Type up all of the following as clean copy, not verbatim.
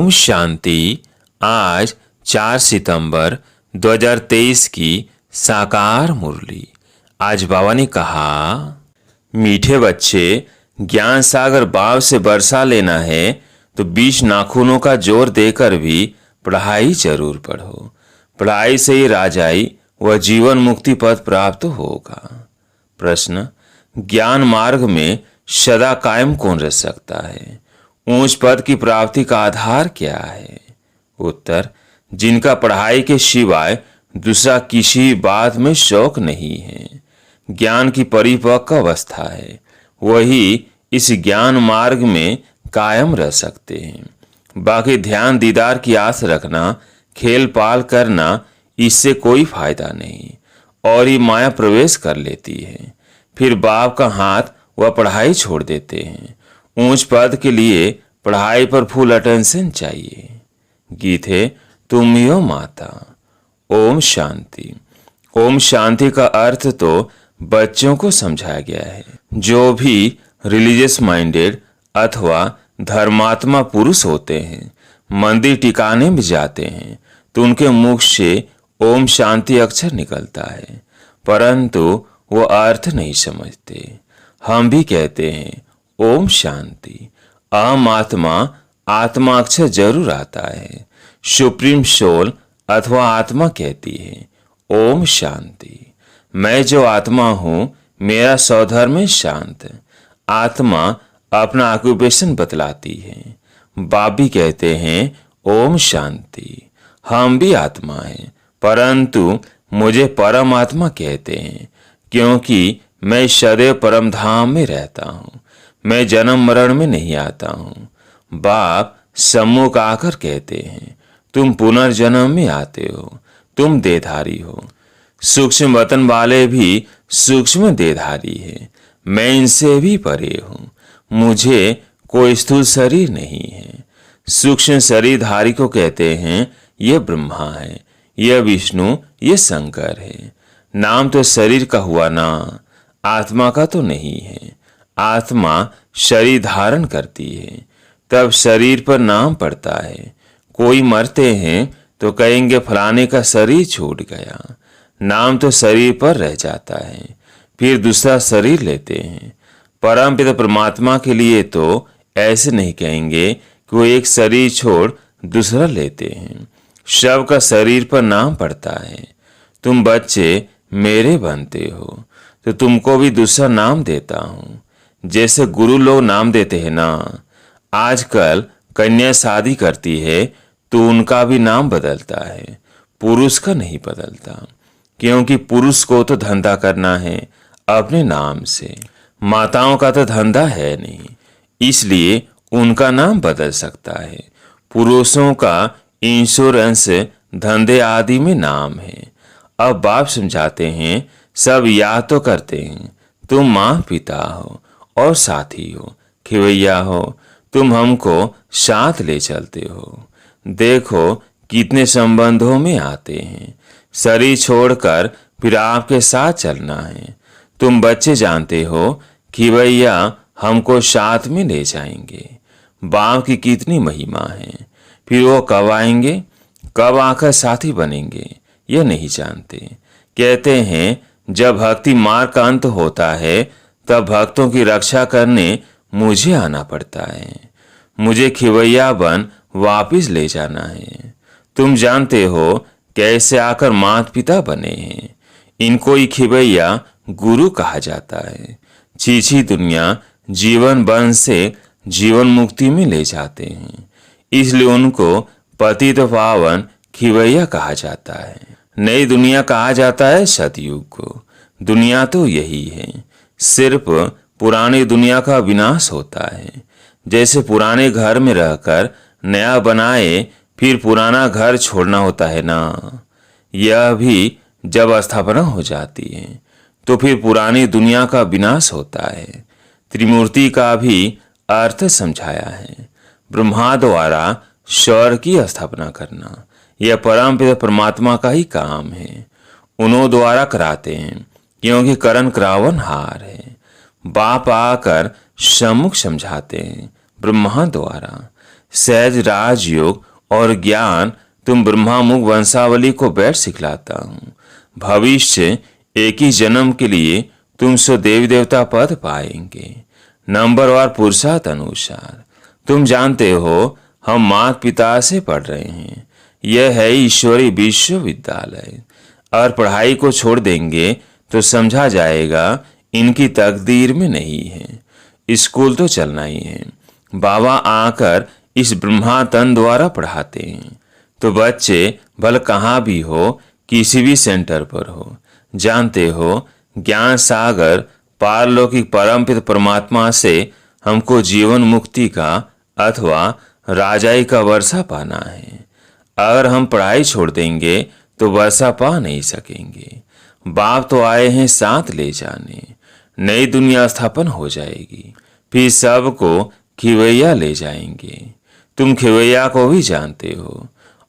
ओम शांति। आज 4 सितंबर 2023 की साकार मुरली। आज बाबा ने कहा, मीठे बच्चे, ज्ञान सागर बाव से बरसा लेना है तो 20 नाखूनों का जोर देकर भी पढ़ाई जरूर पढ़ो। पढ़ाई से ही राजाई व जीवन मुक्ति पद प्राप्त होगा। प्रश्न, ज्ञान मार्ग में सदा कायम कौन रह सकता है? ऊंच पद की प्राप्ति का आधार क्या है? उत्तर, जिनका पढ़ाई के सिवाय दूसरा किसी बात में शौक नहीं है। ज्ञान की परिपक्व अवस्था है, वही इस ज्ञान मार्ग में कायम रह सकते हैं। बाकी ध्यान दीदार की आस रखना, खेल पाल करना, इससे कोई फायदा नहीं और ये माया प्रवेश कर लेती है। फिर बाप का हाथ वह पढ़ाई छोड़ देते हैं। ऊंच पद के लिए पढ़ाई पर फुल अटेंशन चाहिए। गीत है, तुम ही हो माता। ओम शांति। ओम शांति का अर्थ तो बच्चों को समझाया गया है। जो भी रिलीजियस माइंडेड अथवा धर्मात्मा पुरुष होते हैं, मंदिर टिकाने में जाते हैं तो उनके मुख से ओम शांति अक्षर निकलता है, परंतु वो अर्थ नहीं समझते। हम भी कहते हैं ओम शांति। अहम आत्मा, आत्मा अक्षर जरूर आता है। सुप्रीम सोल अथवा आत्मा कहती है ओम शांति। मैं जो आत्मा हूं, मेरा स्वधर्म है शांत। आत्मा अपना ऑक्यूपेशन बतलाती है। बाप भी कहते हैं ओम शांति। हम भी आत्मा हैं, परंतु मुझे परम आत्मा कहते हैं, क्योंकि मैं सदैव परम धाम में रहता हूँ। मैं जन्म मरण में नहीं आता हूँ। बाप सम्मुख आकर कहते हैं, तुम पुनर्जन्म में आते हो, तुम देहधारी हो। सूक्ष्म वतन वाले भी सूक्ष्म देहधारी है। मैं इनसे भी परे हूँ। मुझे कोई स्थूल शरीर नहीं है। सूक्ष्म शरीरधारी को कहते हैं यह ब्रह्मा है, यह विष्णु, यह शंकर है। नाम तो शरीर का हुआ ना, आत्मा का तो नहीं है। आत्मा शरीर धारण करती है, तब शरीर पर नाम पड़ता है। कोई मरते हैं तो कहेंगे फलाने का शरीर छूट गया। नाम तो शरीर पर रह जाता है, फिर दूसरा शरीर लेते हैं। परमपिता परमात्मा के लिए तो ऐसे नहीं कहेंगे कि वो एक शरीर छोड़ दूसरा लेते हैं। सबका शरीर पर नाम पड़ता है। तुम बच्चे मेरे बनते हो तो तुमको भी दूसरा नाम देता हूं, जैसे गुरु लोग नाम देते हैं ना। आजकल कन्या शादी करती है तो उनका भी नाम बदलता है, पुरुष का नहीं बदलता, क्योंकि पुरुष को तो धंधा करना है अपने नाम से। माताओं का तो धंधा है नहीं, इसलिए उनका नाम बदल सकता है। पुरुषों का इंश्योरेंस, धंधे आदि में नाम है। अब बाप समझाते हैं, सब याद तो करते हैं, तुम माँ पिता हो और साथी हो, खिवैया हो। तुम हमको साथ ले चलते हो। देखो कितने संबंधों में आते हैं। शरीर छोड़कर फिर आपके साथ चलना है। तुम बच्चे जानते हो खिवैया हमको साथ में ले जाएंगे। बाप की कितनी महिमा है। फिर वो कब आएंगे, कब आकर साथी बनेंगे, ये नहीं जानते। कहते हैं जब भक्ति मार्ग का अंत होता है तब भक्तों की रक्षा करने मुझे आना पड़ता है। मुझे खिवैया बन वापिस ले जाना है। तुम जानते हो कैसे आकर माता पिता बने हैं। इनको ही खिवैया गुरु कहा जाता है। चीची दुनिया जीवन बन से जीवन मुक्ति में ले जाते हैं, इसलिए उनको पतित पावन खिवैया कहा जाता है। नई दुनिया कहा जाता है सतयुग को। दुनिया तो यही है, सिर्फ पुरानी दुनिया का विनाश होता है। जैसे पुराने घर में रहकर नया बनाए फिर पुराना घर छोड़ना होता है ना, यह भी जब स्थापना हो जाती है तो फिर पुरानी दुनिया का विनाश होता है। त्रिमूर्ति का भी अर्थ समझाया है। ब्रह्मा द्वारा स्वर्ग की स्थापना करना यह परमपिता परमात्मा का ही काम है। उन्हों द्वारा कराते हैं, क्योंकि करण करावन हार है। बाप आकर सम्मुख समझाते हैं ब्रह्मा द्वारा। सहज राजयोग और ज्ञान तुम ब्रह्मामुख वंशावली को बैठ सिखलाता हूँ। भविष्य एक ही जन्म के लिए तुम सो देवी देवता पद पाएंगे, नंबरवार पुरुषार्थ अनुसार। तुम जानते हो हम माता पिता से पढ़ रहे हैं, यह है ईश्वरीय विश्वविद्यालय। और पढ़ाई को छोड़ देंगे तो समझा जाएगा इनकी तकदीर में नहीं है। स्कूल तो चलना ही है। बाबा आकर इस ब्रह्मा तन द्वारा पढ़ाते हैं, तो बच्चे भले कहाँ भी हो, किसी भी सेंटर पर हो, जानते हो ज्ञान सागर पारलौकिक परमपित परमात्मा से हमको जीवन मुक्ति का अथवा राजाई का वर्षा पाना है। अगर हम पढ़ाई छोड़ देंगे तो वर्षा पा नहीं सकेंगे। बाप तो आए हैं साथ ले जाने, नई दुनिया स्थापन हो जाएगी, फिर सबको खिवैया ले जाएंगे। तुम खिवैया को भी जानते हो,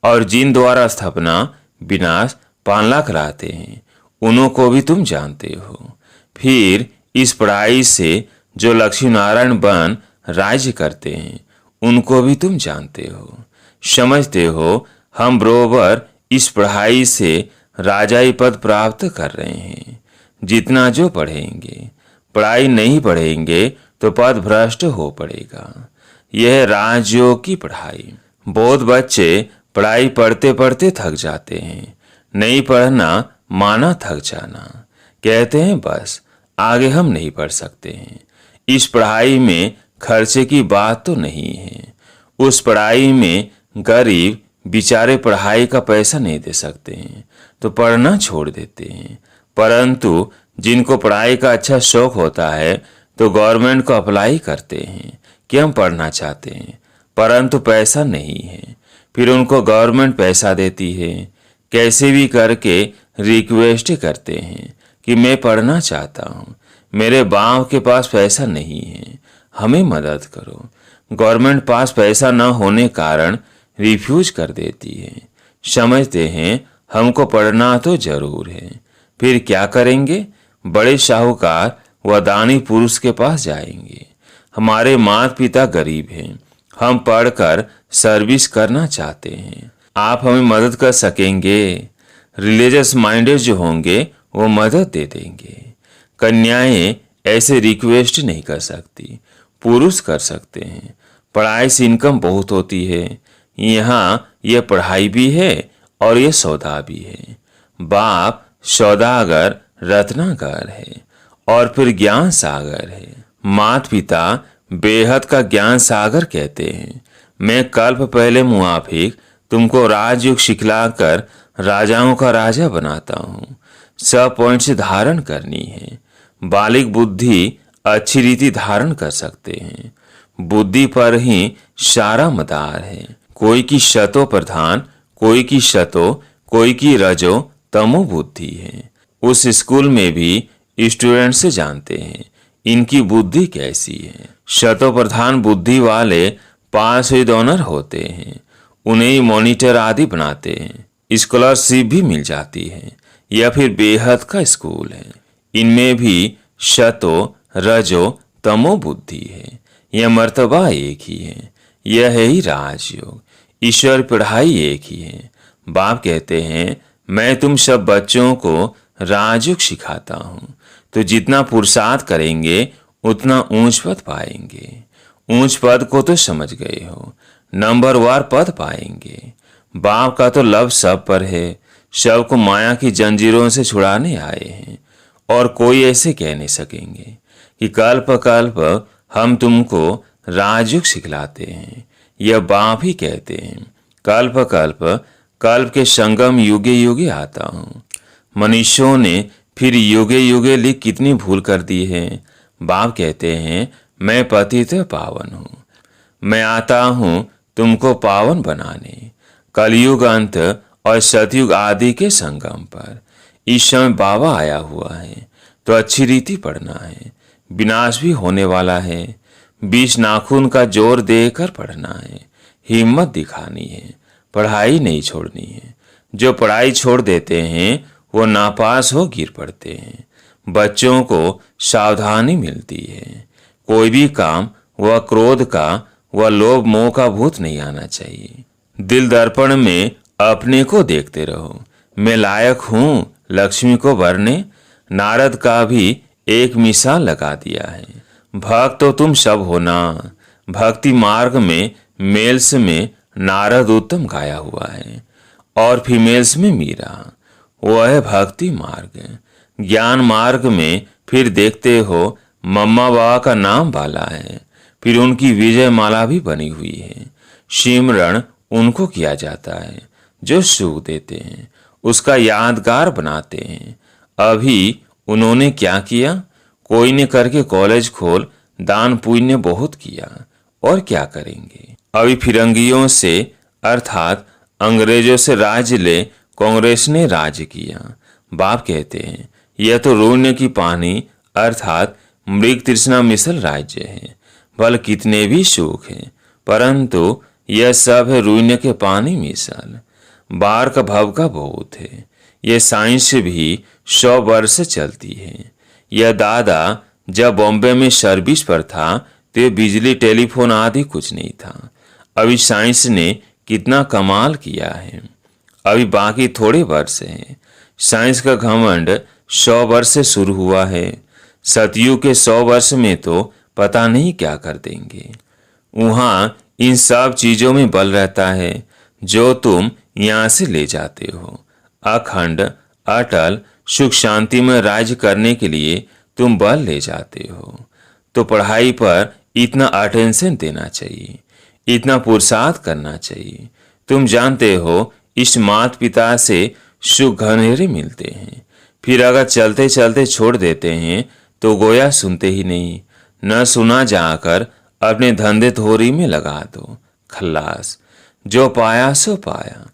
और जिन द्वारा स्थापना विनाश पालना कराते हैं उन्हों को भी तुम जानते हो। फिर इस पढ़ाई से जो लक्ष्मी नारायण बन राज्य करते हैं उनको भी तुम जानते हो। समझते हो हम बरोबर इस पढ़ाई से राजाई पद प्राप्त कर रहे हैं। जितना जो पढ़ेंगे, पढ़ाई नहीं पढ़ेंगे तो पद भ्रष्ट हो पड़ेगा। यह राजयोग की पढ़ाई। बहुत बच्चे पढ़ाई पढ़ते पढ़ते थक जाते हैं। नहीं पढ़ना माना थक जाना, कहते हैं बस आगे हम नहीं पढ़ सकते हैं। इस पढ़ाई में खर्चे की बात तो नहीं है। उस पढ़ाई में गरीब बेचारे पढ़ाई का पैसा नहीं दे सकते हैं तो पढ़ना छोड़ देते हैं। परंतु जिनको पढ़ाई का अच्छा शौक होता है तो गवर्नमेंट को अप्लाई करते हैं कि हम पढ़ना चाहते हैं, परंतु पैसा नहीं है। फिर उनको गवर्नमेंट पैसा देती है। कैसे भी करके रिक्वेस्ट करते हैं कि मैं पढ़ना चाहता हूँ, मेरे बाप के पास पैसा नहीं है, हमें मदद करो। गवर्नमेंट पास पैसा न होने कारण रिफ्यूज कर देती है। समझते हैं हमको पढ़ना तो जरूर है। फिर क्या करेंगे? बड़े साहूकार व दानी पुरुष के पास जाएंगे। हमारे माता पिता गरीब हैं, हम पढ़कर सर्विस करना चाहते हैं, आप हमें मदद कर सकेंगे? रिलीजियस माइंडेड जो होंगे वो मदद दे देंगे। कन्याएं ऐसे रिक्वेस्ट नहीं कर सकती, पुरुष कर सकते हैं। पढ़ाई से इनकम बहुत होती है। यहाँ यह पढ़ाई भी है और ये सौदा भी है। बाप सौदागर रत्नाकर है और फिर ज्ञान सागर है। माता पिता बेहद का ज्ञान सागर कहते हैं। मैं कल्प पहले मुआफिक तुमको राजयोग सिखलाकर राजाओं का राजा बनाता हूँ। सब पॉइंट से धारण करनी है। बालिक बुद्धि अच्छी रीति धारण कर सकते हैं। बुद्धि पर ही सारा मदार है। कोई की शतो प्रधान, कोई की शतो, कोई की रजो तमो बुद्धि है। उस स्कूल में भी स्टूडेंट से जानते हैं इनकी बुद्धि कैसी है। शतो प्रधान बुद्धि वाले पास विद ऑनर होते हैं, उन्हें मॉनिटर आदि बनाते हैं। स्कॉलरशिप भी मिल जाती है। या फिर बेहद का स्कूल है। इनमें भी शतो रजो तमो बुद्धि है। यह मर्तबा एक ही है। यह है ही राजयोग। ईश्वर पढ़ाई एक ही है। बाप कहते हैं मैं तुम सब बच्चों को राजयोग सिखाता हूँ, तो जितना पुरुषार्थ करेंगे उतना ऊंच पद पाएंगे। ऊंच पद को तो समझ गए हो, नंबरवार पद पाएंगे। बाप का तो लव सब पर है। सबको माया की जंजीरों से छुड़ाने आए हैं और कोई ऐसे कह नहीं सकेंगे कि कल्प कल्प हम तुमको राजयोग सिखलाते हैं। यह बाप ही कहते हैं कल्प कल्प कल्प के संगम युगे युगे आता हूँ। मनुष्यों ने फिर युगे युगे लिख कितनी भूल कर दी है। बाप कहते हैं मैं पतित पावन हूँ, मैं आता हूँ तुमको पावन बनाने। कलयुग अंत और सतयुग आदि के संगम पर इस समय बाबा आया हुआ है, तो अच्छी रीति पढ़ना है। विनाश भी होने वाला है। 20 नाखून का जोर देकर पढ़ना है। हिम्मत दिखानी है, पढ़ाई नहीं छोड़नी है। जो पढ़ाई छोड़ देते हैं वो नापास हो गिर पड़ते हैं। बच्चों को सावधानी मिलती है। कोई भी काम वह क्रोध का वह लोभ मोह का भूत नहीं आना चाहिए। दिल दर्पण में अपने को देखते रहो, मैं लायक हूं लक्ष्मी को भरने। नारद का भी एक मिसाल लगा दिया है। भक्त तो तुम सब हो ना। भक्ति मार्ग में मेल्स में नारद उत्तम गाया हुआ है और फीमेल्स में मीरा। वह है भक्ति मार्ग। ज्ञान मार्ग में फिर देखते हो मम्मा बाबा का नाम बाला है, फिर उनकी विजय माला भी बनी हुई है। सिमरण उनको किया जाता है जो सुख देते हैं, उसका यादगार बनाते हैं। अभी उन्होंने क्या किया? कोई ने करके कॉलेज खोल, दान पुण्य बहुत किया, और क्या करेंगे? अभी फिरंगियों से अर्थात अंग्रेजों से राज्य ले कांग्रेस ने राज्य किया। बाप कहते हैं यह तो रोने की पानी अर्थात मृग तृष्णा मिसल राज्य है। भल कितने भी सुख हैं, परंतु यह सब है रुइने के पानी मिसल। बार का भव का बहुत है। यह साइंस भी 100 वर्ष चलती है। यह दादा जब बॉम्बे में सर्विस पर था तो बिजली टेलीफोन आदि कुछ नहीं था। अभी साइंस ने कितना कमाल किया है। अभी बाकी थोड़े वर्ष हैं। साइंस का घमंड 100 वर्ष से शुरू हुआ है। सतयुग के 100 वर्ष में तो पता नहीं क्या कर देंगे। वहां इन सब चीजों में बल रहता है जो तुम यहां से ले जाते हो। अखंड अटल सुख शांति में राज्य करने के लिए तुम बल ले जाते हो, तो पढ़ाई पर इतना अटेंशन देना चाहिए, इतना पुरुषार्थ करना चाहिए। तुम जानते हो इस माता पिता से सुख घनेरे मिलते हैं, फिर अगर चलते चलते छोड़ देते हैं तो गोया सुनते ही नहीं। न सुना जाकर अपने धंधे थोरी में लगा दो, खल्लास। जो पाया सो पाया।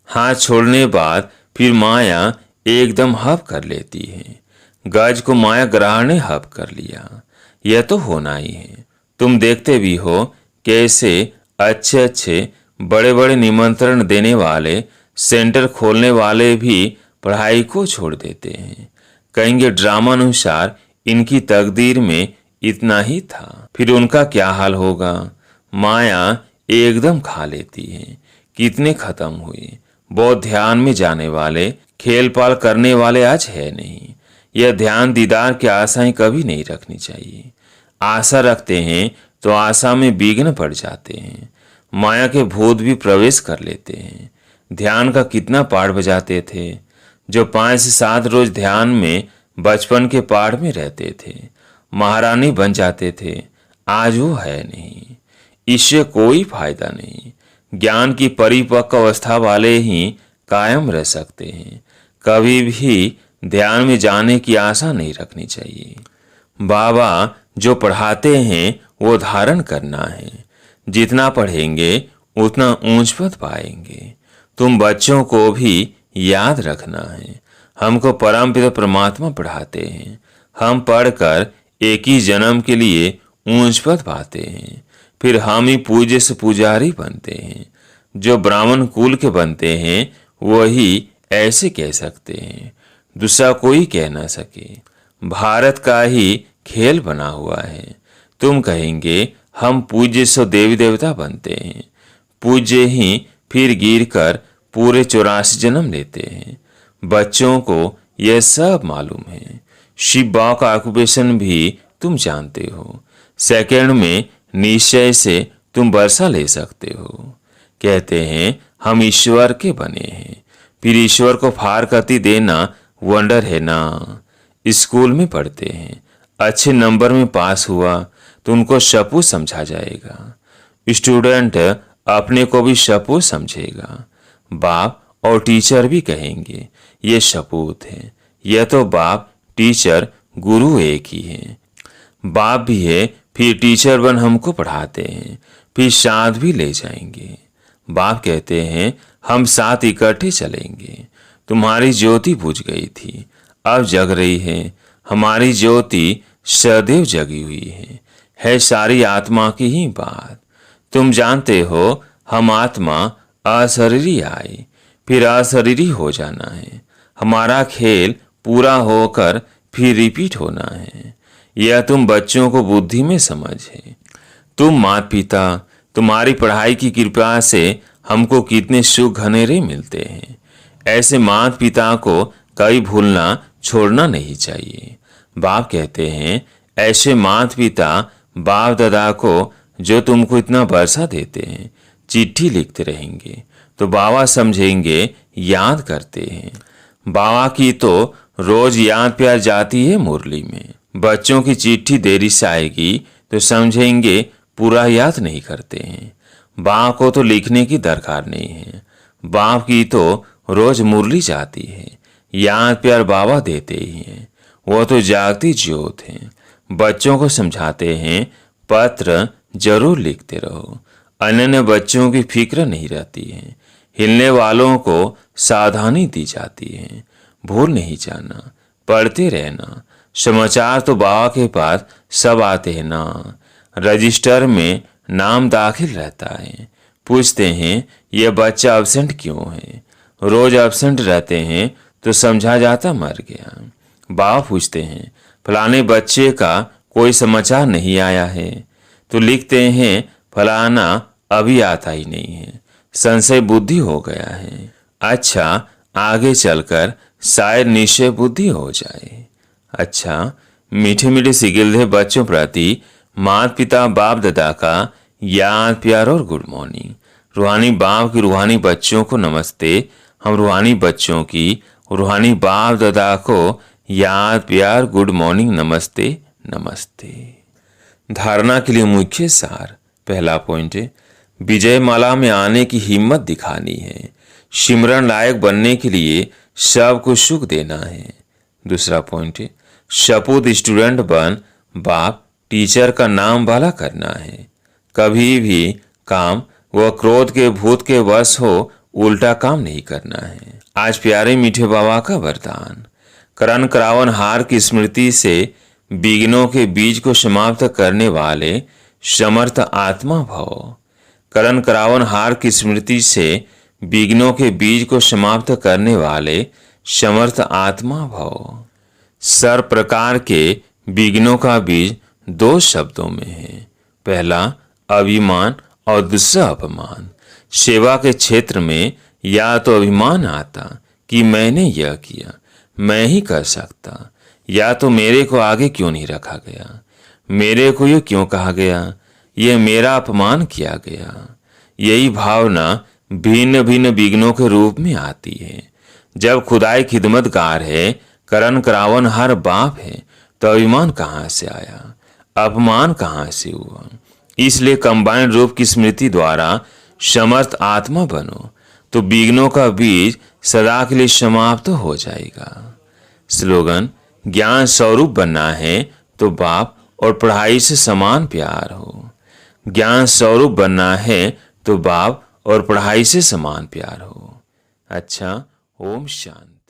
हाथ छोड़ने बाद फिर माया एकदम हप कर लेती है। गज को माया ग्रह ने हप कर लिया। यह तो होना ही है। तुम देखते भी हो कैसे अच्छे अच्छे बड़े बड़े निमंत्रण देने वाले सेंटर खोलने वाले भी पढ़ाई को छोड़ देते हैं। कहेंगे ड्रामा अनुसार इनकी तकदीर में इतना ही था। फिर उनका क्या हाल होगा? माया एकदम खा लेती है। कितने खत्म हुए। बहुत ध्यान में जाने वाले, खेल पाल करने वाले आज है नहीं। यह ध्यान दीदार की आशाएं कभी नहीं रखनी चाहिए। आशा रखते हैं तो आशा में विघ्न पड़ जाते हैं। माया के भूत भी प्रवेश कर लेते हैं। ध्यान का कितना पाठ बजाते थे। जो 5 से 7 रोज ध्यान में बचपन के पाठ में रहते थे, महारानी बन जाते थे। आज वो है नहीं। इससे कोई फायदा नहीं। ज्ञान की परिपक्व अवस्था वाले ही कायम रह सकते हैं। कभी भी ध्यान में जाने की आशा नहीं रखनी चाहिए। बाबा जो पढ़ाते हैं वो धारण करना है। जितना पढ़ेंगे उतना ऊंच पद पाएंगे। तुम बच्चों को भी याद रखना है। हमको परमपिता परमात्मा पढ़ाते हैं। हम पढ़कर एक ही जन्म के लिए ऊंच पद पाते हैं। फिर हम ही पूज्य से पुजारी बनते हैं। जो ब्राह्मण कुल के बनते हैं वही ऐसे कह सकते हैं, दूसरा कोई कह ना सके। भारत का ही खेल बना हुआ है। तुम कहेंगे हम पूज्य से देवी देवता बनते हैं। पूज्य ही फिर गिर कर पूरे 84 जन्म लेते हैं। बच्चों को यह सब मालूम है। शिव बाबा का ऑक्यूपेशन भी तुम जानते हो। सेकंड में निश्चय से तुम वर्षा ले सकते हो। कहते हैं हम ईश्वर के बने हैं। फिर ईश्वर को फारकती देना वंडर है ना। स्कूल में पढ़ते हैं, अच्छे नंबर में पास हुआ तो उनको शपू समझा जाएगा। स्टूडेंट अपने को भी शपू समझेगा। बाप और टीचर भी कहेंगे ये शपूत है। यह तो बाप टीचर गुरु एक ही है। बाप भी है, फिर टीचर बन हमको पढ़ाते हैं, फिर साथ भी ले जाएंगे। बाप कहते हैं हम साथ इकट्ठे चलेंगे। तुम्हारी ज्योति बुझ गई थी, अब जग रही है। हमारी ज्योति सदैव जगी हुई है सारी आत्मा की ही बात। तुम जानते हो हम आत्मा अशरीरी आए, फिर अशरीरी हो जाना है। हमारा खेल पूरा होकर फिर रिपीट होना है। यह तुम बच्चों को बुद्धि में समझ है। तुम माता पिता तुम्हारी पढ़ाई की कृपा से हमको कितने सुख घनेरे मिलते हैं। ऐसे माता पिता को कभी भूलना छोड़ना नहीं चाहिए। बाप कहते हैं, ऐसे माता पिता बाप दादा को जो तुमको इतना बरसा देते हैं, चिट्ठी लिखते रहेंगे तो बाबा समझेंगे याद करते हैं। बाबा की तो रोज याद प्यार जाती है मुरली में। बच्चों की चिट्ठी देरी से आएगी तो समझेंगे पूरा याद नहीं करते हैं। बाप को तो लिखने की दरकार नहीं है। बाप की तो रोज मुरली जाती है, याद प्यार बाबा देते ही हैं। वो तो जागती ज्योत हैं। बच्चों को समझाते हैं, पत्र जरूर लिखते रहो। अन्य बच्चों की फिक्र नहीं रहती है। हिलने वालों को सावधानी दी जाती है। भूल नहीं जाना, पढ़ते रहना। समाचार तो बाबा के पास सब आते हैं ना। रजिस्टर में नाम दाखिल रहता है। पूछते हैं, यह बच्चा एब्सेंट क्यों है? रोज एब्सेंट रहते हैं तो समझा जाता मर गया। बाबा पूछते हैं, फलाने बच्चे का कोई समाचार नहीं आया है? तो लिखते हैं, फलाना अभी आता ही नहीं है, संशय बुद्धि हो गया है। अच्छा, आगे चलकर शायद निश्चय बुद्धि हो जाए। अच्छा, मीठे मीठे सिगिलधे बच्चों प्रति माता पिता बाप दादा का याद प्यार और गुड मॉर्निंग। रूहानी बाप की रूहानी बच्चों को नमस्ते। हम रूहानी बच्चों की रूहानी बाप दादा को याद प्यार गुड मॉर्निंग नमस्ते नमस्ते। धारणा के लिए मुख्य सार। पहला पॉइंट है, विजय माला में आने की हिम्मत दिखानी है। सिमरन लायक बनने के लिए सबको सुख देना है। दूसरा पॉइंट है, सपूत स्टूडेंट बन बाप टीचर का नाम वाला करना है। कभी भी काम व क्रोध के भूत के वश हो उल्टा काम नहीं करना है। आज प्यारे मीठे बाबा का वरदान। करण करावन हार की स्मृति से विघ्नों के बीज को समाप्त करने वाले समर्थ आत्मा भव। करण करावन हार की स्मृति से विघ्नों के बीज को समाप्त करने वाले समर्थ आत्मा भव। सर प्रकार के विघ्नों का बीज दो शब्दों में है। पहला अभिमान और दूसरा अपमान। सेवा के क्षेत्र में या तो अभिमान आता कि मैंने यह किया, मैं ही कर सकता, या तो मेरे को आगे क्यों नहीं रखा गया, मेरे को ये क्यों कहा गया, यह मेरा अपमान किया गया। यही भावना भिन्न भिन्न विघ्नों के रूप में आती है। जब खुदाई खिदमतगार है, करण करावन हर बाप है, तो अभिमान कहाँ से आया, अपमान कहाँ से हुआ? इसलिए कंबाइंड रूप की स्मृति द्वारा समर्थ आत्मा बनो तो विघ्नों का बीज सदा के लिए समाप्त हो जाएगा। स्लोगन, ज्ञान स्वरूप बनना है तो बाप और पढ़ाई से समान प्यार हो। ज्ञान स्वरूप बनना है तो बाप और पढ़ाई से समान प्यार हो। अच्छा, ओम शांति।